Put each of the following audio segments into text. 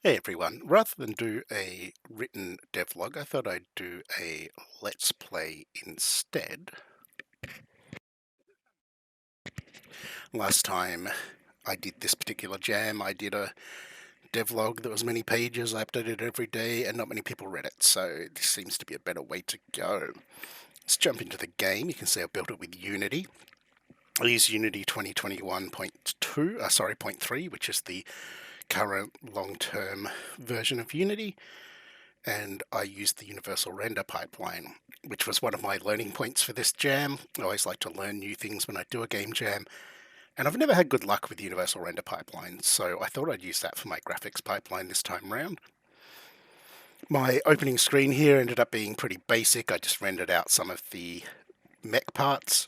Hey everyone, rather than do a written devlog, I thought I'd do a let's play instead. Last time I did this particular jam, I did a devlog that was many pages, I updated it every day, and not many people read it, so this seems to be a better way to go. Let's jump into the game. You can see I built it with Unity. I use Unity 2021.2, sorry, 0.3, which is the current long-term version of Unity. And I used the universal render pipeline, which was one of my learning points for this jam. I always like to learn new things when I do a game jam, and I've never had good luck with the universal render pipeline, so I thought I'd use that for my graphics pipeline this time round. My opening screen here ended up being pretty basic. I just rendered out some of the mech parts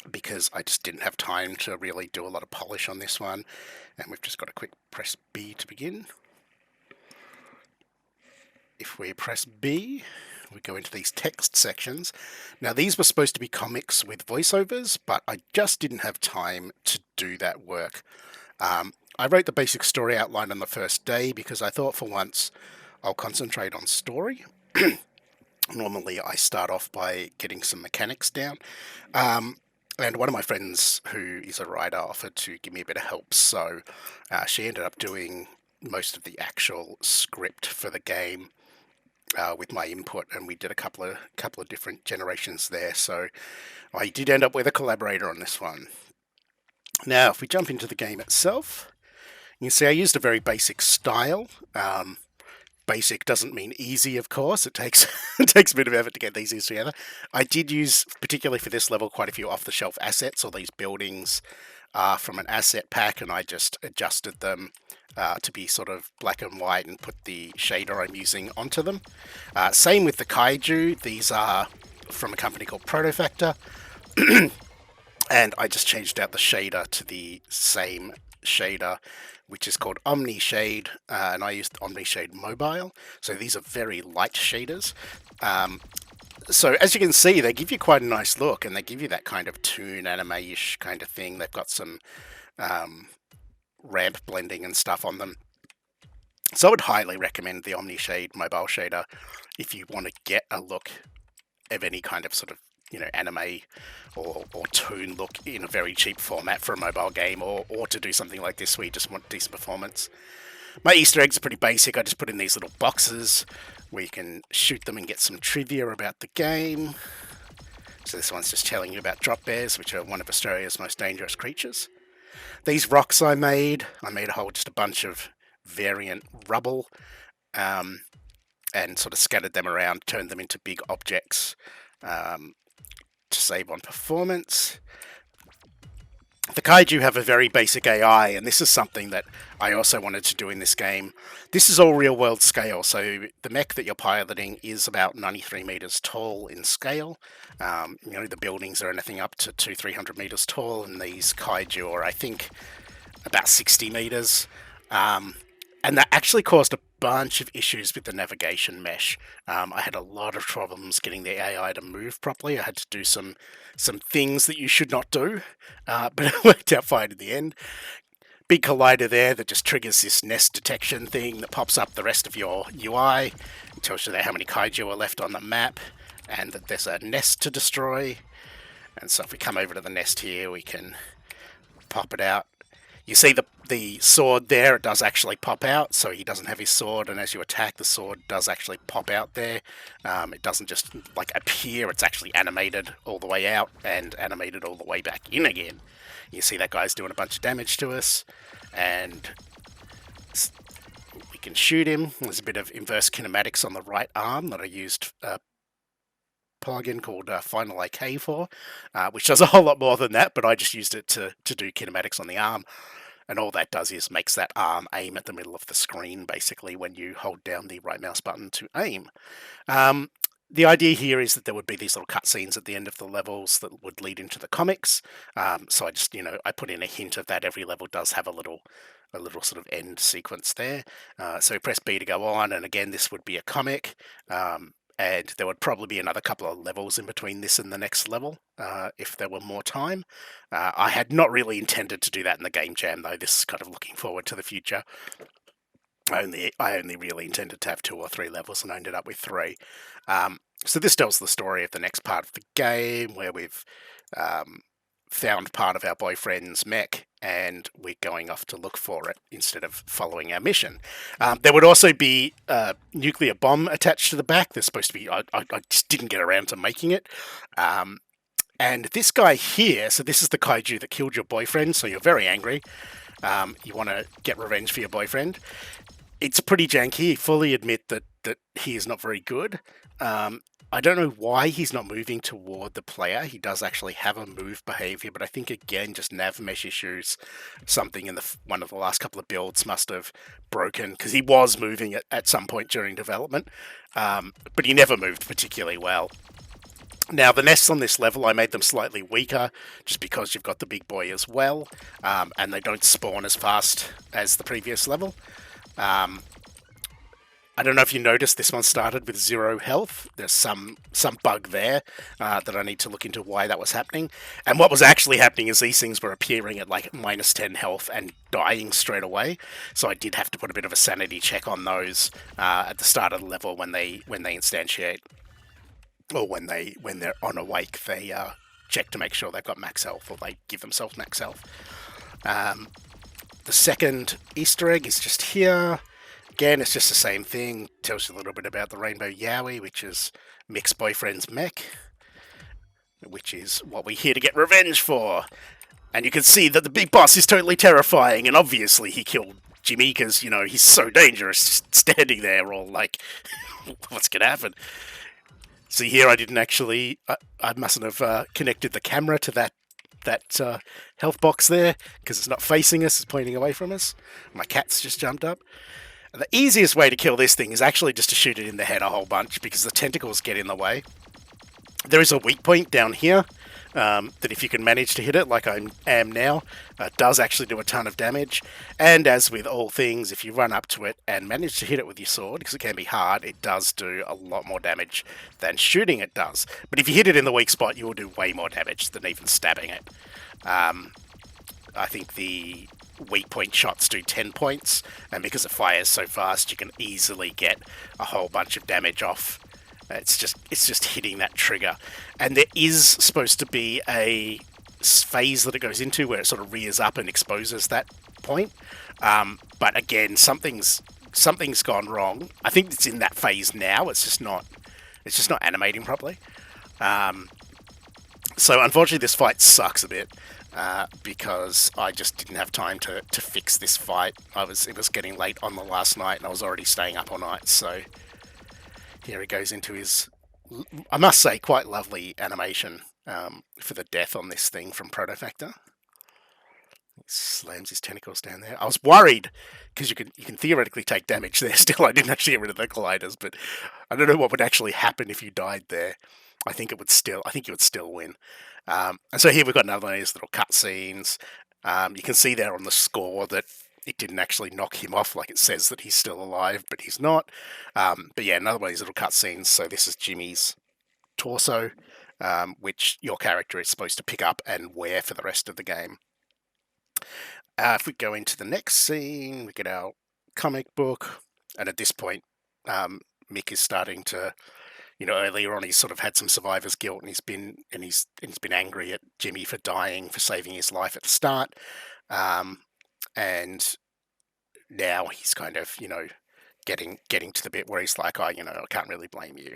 because I just didn't have time to really do a lot of polish on this one, and we've just got a quick press B to begin. If we press B, we go into these text sections. Now these were supposed to be comics with voiceovers, but I just didn't have time to do that work. I wrote the basic story outline on the first day because I thought for once I'll concentrate on story. Normally I start off by getting some mechanics down. And one of my friends who is a writer offered to give me a bit of help, so she ended up doing most of the actual script for the game with my input, and we did a couple of different generations there. So I did end up with a collaborator on this one. Now, if we jump into the game itself, you can see I used a very basic style. Basic doesn't mean easy, of course. It takes it takes a bit of effort to get these together. I did use, particularly for this level, quite a few off-the-shelf assets, or these buildings from an asset pack, and I just adjusted them to be sort of black and white and put the shader I'm using onto them. Same with the kaiju. These are from a company called Protofactor, and I just changed out the shader to the same shader, which is called Omni Shade, and I used Omni Shade Mobile. So these are very light shaders. So as you can see, they give you quite a nice look, and they give you that kind of toon anime-ish kind of thing. They've got some ramp blending and stuff on them. So I would highly recommend the Omni Shade mobile shader if you want to get a look of any kind of sort of, you know, anime or toon look in a very cheap format for a mobile game, or to do something like this where you just want decent performance. My Easter eggs are pretty basic. I just put in these little boxes where you can shoot them and get some trivia about the game. So this one's just telling you about drop bears, which are one of Australia's most dangerous creatures. These rocks I made just a bunch of variant rubble, and sort of scattered them around, turned them into big objects to save on performance. The kaiju have a very basic AI, and this is something that I also wanted to do in this game. This is all real-world scale, so the mech that you're piloting is about 93 meters tall in scale. You know, the buildings are anything up to 200-300 meters tall, and these kaiju are, I think, about 60 meters. And that actually caused a bunch of issues with the navigation mesh. I had a lot of problems getting the AI to move properly. I had to do some things that you should not do, but it worked out fine in the end. Big collider there that just triggers this nest detection thing that pops up the rest of your UI. It tells you there how many kaiju are left on the map and that there's a nest to destroy. And so if we come over to the nest here, we can pop it out. You see the sword there, it does actually pop out, so he doesn't have his sword, and as you attack, the sword does actually pop out there. It doesn't just, like, appear, it's actually animated all the way out and animated all the way back in again. You see that guy's doing a bunch of damage to us, and we can shoot him. There's a bit of inverse kinematics on the right arm that I used plugin called Final IK for, which does a whole lot more than that, but I just used it to do kinematics on the arm. And all that does is makes that arm aim at the middle of the screen, basically, when you hold down the right mouse button to aim. The idea here is that there would be these little cutscenes at the end of the levels that would lead into the comics. So I just, you know, I put in a hint of that. Every level does have a little sort of end sequence there. So press B to go on, and again, this would be a comic. And there would probably be another couple of levels in between this and the next level, if there were more time. I had not really intended to do that in the game jam, though. This is kind of looking forward to the future. I only really intended to have 2 or 3 levels, and I ended up with 3. So this tells the story of the next part of the game, where we've found part of our boyfriend's mech, and we're going off to look for it instead of following our mission. There would also be a nuclear bomb attached to the back. There's supposed to be. I just didn't get around to making it. And this guy here, so this is the kaiju that killed your boyfriend, so you're very angry. You want to get revenge for your boyfriend. It's pretty janky. Fully admit that he is not very good. I don't know why he's not moving toward the player. He does actually have a move behavior, but I think, again, just nav mesh issues. Something in one of the last couple of builds must have broken, because he was moving at some point during development, but he never moved particularly well. Now, the nests on this level, I made them slightly weaker, just because you've got the big boy as well, and they don't spawn as fast as the previous level. I don't know if you noticed, this one started with 0 health. There's some bug there that I need to look into why that was happening. And what was actually happening is these things were appearing at like minus 10 health and dying straight away. So I did have to put a bit of a sanity check on those at the start of the level when they instantiate, or when they're on awake. They check to make sure they've got max health, or they give themselves max health. The second Easter egg is just here. Again, it's just the same thing. Tells you a little bit about the Rainbow Yowie, which is Mick's boyfriend's mech, which is what we're here to get revenge for. And you can see that the big boss is totally terrifying, and obviously he killed Jimmy because, you know, he's so dangerous, just standing there all like, what's going to happen? See here, I didn't actually, I mustn't have connected the camera to that health box there, because it's not facing us, it's pointing away from us. My cat's just jumped up. And the easiest way to kill this thing is actually just to shoot it in the head a whole bunch, because the tentacles get in the way. There is a weak point down here that if you can manage to hit it like I am now, does actually do a ton of damage. And as with all things, if you run up to it and manage to hit it with your sword, because it can be hard, it does do a lot more damage than shooting it does. But if you hit it in the weak spot, you will do way more damage than even stabbing it. I think the weak point shots do 10 points, and because it fires so fast, you can easily get a whole bunch of damage off. It's just hitting that trigger. And there is supposed to be a phase that it goes into where it sort of rears up and exposes that point. But again, something's gone wrong. I think it's in that phase now. It's just not animating properly. So unfortunately, this fight sucks a bit. Because I just didn't have time to fix this fight. It was getting late on the last night, and I was already staying up all night, so here he goes into his, I must say, quite lovely animation for the death on this thing from Protofactor. He slams his tentacles down there. I was worried, because you can theoretically take damage there still. I didn't actually get rid of the colliders, but I don't know what would actually happen if you died there. I think you would still win. And so here we've got another one of these little cutscenes. You can see there on the score that it didn't actually knock him off, like it says that he's still alive, but he's not. But yeah, another one of these little cutscenes. So this is Jimmy's torso, which your character is supposed to pick up and wear for the rest of the game. If we go into the next scene, we get our comic book, and at this point, Mick is starting to, you know, earlier on he sort of had some survivor's guilt, and he's been angry at Jimmy for dying, for saving his life at the start, and now he's kind of, you know, getting to the bit where he's like, oh, you know, I can't really blame you.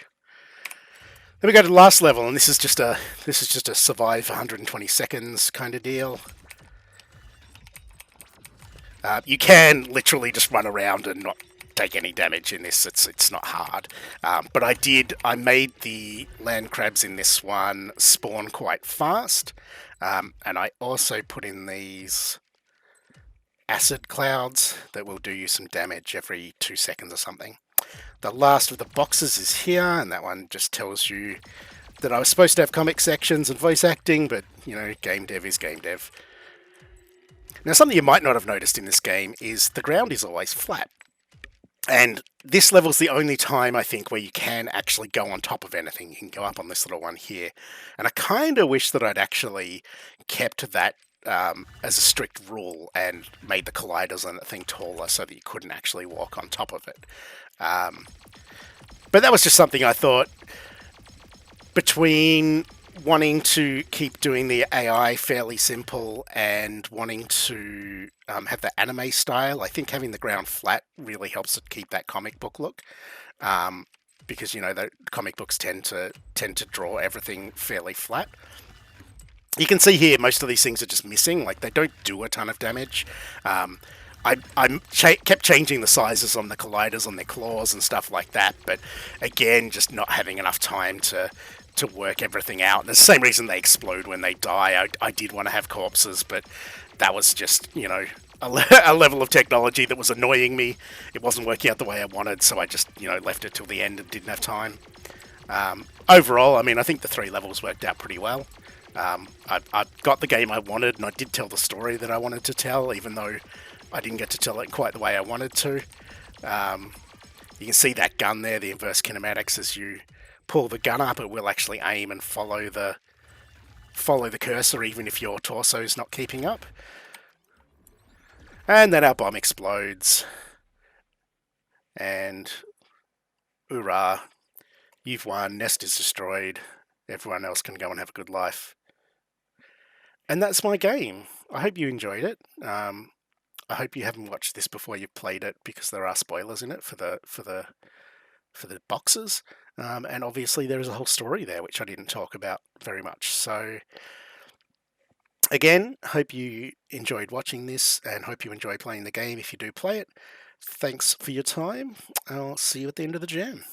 Then we go to the last level, and this is just a survive for 120 seconds kind of deal. You can literally just run around and not take any damage in this. It's not hard, but I made the land crabs in this one spawn quite fast, and I also put in these acid clouds that will do you some damage every 2 seconds or something. The last of the boxes is here, and that one just tells you that I was supposed to have comic sections and voice acting, but, you know, game dev is game dev. Now, something you might not have noticed in this game is the ground is always flat. And this level's the only time, I think, where you can actually go on top of anything. You can go up on this little one here. And I kind of wish that I'd actually kept that as a strict rule and made the colliders on that thing taller so that you couldn't actually walk on top of it. But that was just something I thought, between wanting to keep doing the AI fairly simple and wanting to have the anime style, I think having the ground flat really helps it keep that comic book look. Because the comic books tend to draw everything fairly flat. You can see here most of these things are just missing, like they don't do a ton of damage. I kept changing the sizes on the colliders on their claws and stuff like that, but again, just not having enough time to work everything out. And it's the same reason they explode when they die. I did want to have corpses, but that was just, a level of technology that was annoying me. It wasn't working out the way I wanted, so I just, left it till the end and didn't have time. Overall, I mean, I think the 3 levels worked out pretty well. I got the game I wanted, and I did tell the story that I wanted to tell, even though I didn't get to tell it quite the way I wanted to. You can see that gun there, the inverse kinematics. As you pull the gun up, it will actually aim and follow the cursor, even if your torso is not keeping up. And then our bomb explodes. And hoorah, you've won, nest is destroyed, everyone else can go and have a good life. And that's my game. I hope you enjoyed it. I hope you haven't watched this before you've played it, because there are spoilers in it for the boxes. And obviously there is a whole story there which I didn't talk about very much. So again, hope you enjoyed watching this and hope you enjoy playing the game if you do play it. Thanks for your time. I'll see you at the end of the jam.